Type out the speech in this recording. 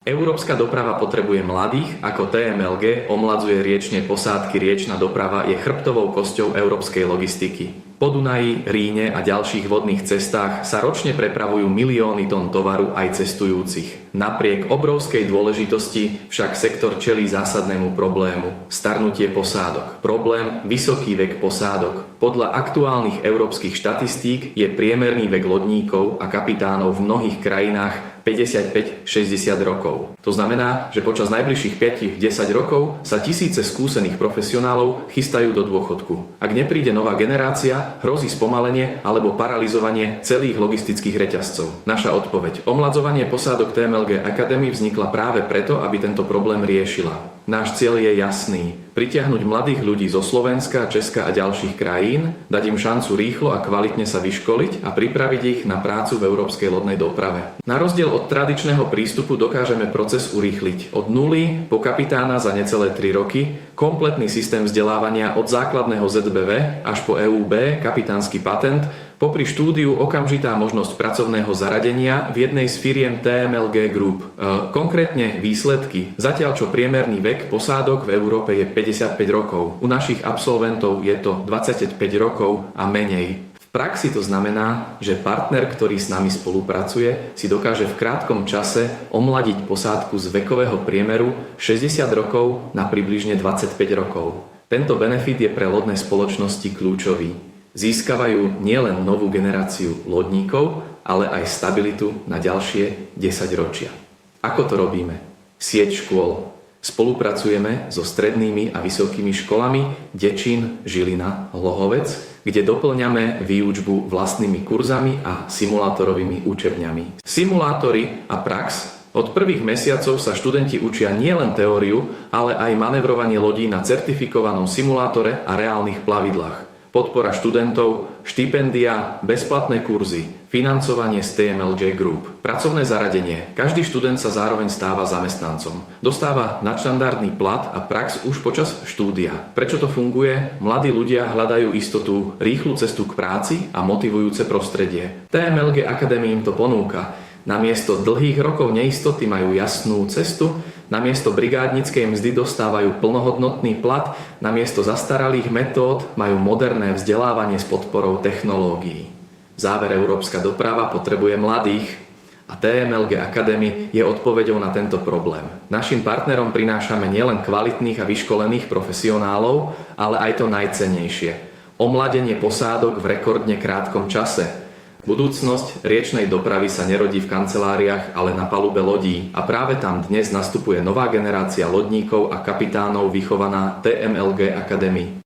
Európska doprava potrebuje mladých, ako TMLG omladzuje riečne posádky. Riečna doprava je chrbtovou kosťou európskej logistiky. Po Dunaji, Ríne a ďalších vodných cestách sa ročne prepravujú milióny tón tovaru aj cestujúcich. Napriek obrovskej dôležitosti však sektor čelí zásadnému problému: starnutie posádok. Problém: vysoký vek posádok. Podľa aktuálnych európskych štatistík je priemerný vek lodníkov a kapitánov v mnohých krajinách 55-60 rokov. To znamená, že počas najbližších 5-10 rokov sa tisíce skúsených profesionálov chystajú do dôchodku. Ak nepríde nová generácia, hrozí spomalenie alebo paralyzovanie celých logistických reťazcov. Naša odpoveď: omladzovanie posádok TMLG Academy vznikla práve preto, aby tento problém riešila. Náš cieľ je jasný: pritiahnuť mladých ľudí zo Slovenska, Česka a ďalších krajín, dať im šancu rýchlo a kvalitne sa vyškoliť a pripraviť ich na prácu v európskej lodnej doprave. Na rozdiel od tradičného prístupu dokážeme proces urýchliť. Od nuly po kapitána za necelé 3 roky, kompletný systém vzdelávania od základného ZBV až po EUB, kapitánsky patent, popri štúdiu okamžitá možnosť pracovného zaradenia v jednej z firiem TMLG Group. Konkrétne výsledky: zatiaľ čo priemerný vek posádok v Európe je 55 rokov, u našich absolventov je to 25 rokov a menej. V praxi to znamená, že partner, ktorý s nami spolupracuje, si dokáže v krátkom čase omladiť posádku z vekového priemeru 60 rokov na približne 25 rokov. Tento benefit je pre lodné spoločnosti kľúčový. Získavajú nielen novú generáciu lodníkov, ale aj stabilitu na ďalšie 10 ročia. Ako to robíme? Sieť škôl. Spolupracujeme so strednými a vysokými školami Dečín, Žilina, Hlohovec, kde doplňame výučbu vlastnými kurzami a simulátorovými učebňami. Simulátory a prax. Od prvých mesiacov sa študenti učia nielen teóriu, ale aj manevrovanie lodí na certifikovanom simulátore a reálnych plavidlách. Podpora študentov, štipendia, bezplatné kurzy, financovanie z TMLG Group, pracovné zaradenie. Každý študent sa zároveň stáva zamestnancom. Dostáva nadštandardný plat a prax už počas štúdia. Prečo to funguje? Mladí ľudia hľadajú istotu, rýchlu cestu k práci a motivujúce prostredie. TMLG Academy im to ponúka. Namiesto dlhých rokov neistoty majú jasnú cestu, namiesto brigádnickej mzdy dostávajú plnohodnotný plat, namiesto zastaralých metód majú moderné vzdelávanie s podporou technológií. Záver: európska doprava potrebuje mladých a TMLG Academy je odpoveďou na tento problém. Našim partnerom prinášame nielen kvalitných a vyškolených profesionálov, ale aj to najcennejšie: omladenie posádok v rekordne krátkom čase. Budúcnosť riečnej dopravy sa nerodí v kanceláriách, ale na palube lodí. A práve tam dnes nastupuje nová generácia lodníkov a kapitánov vychovaná TMLG Academy.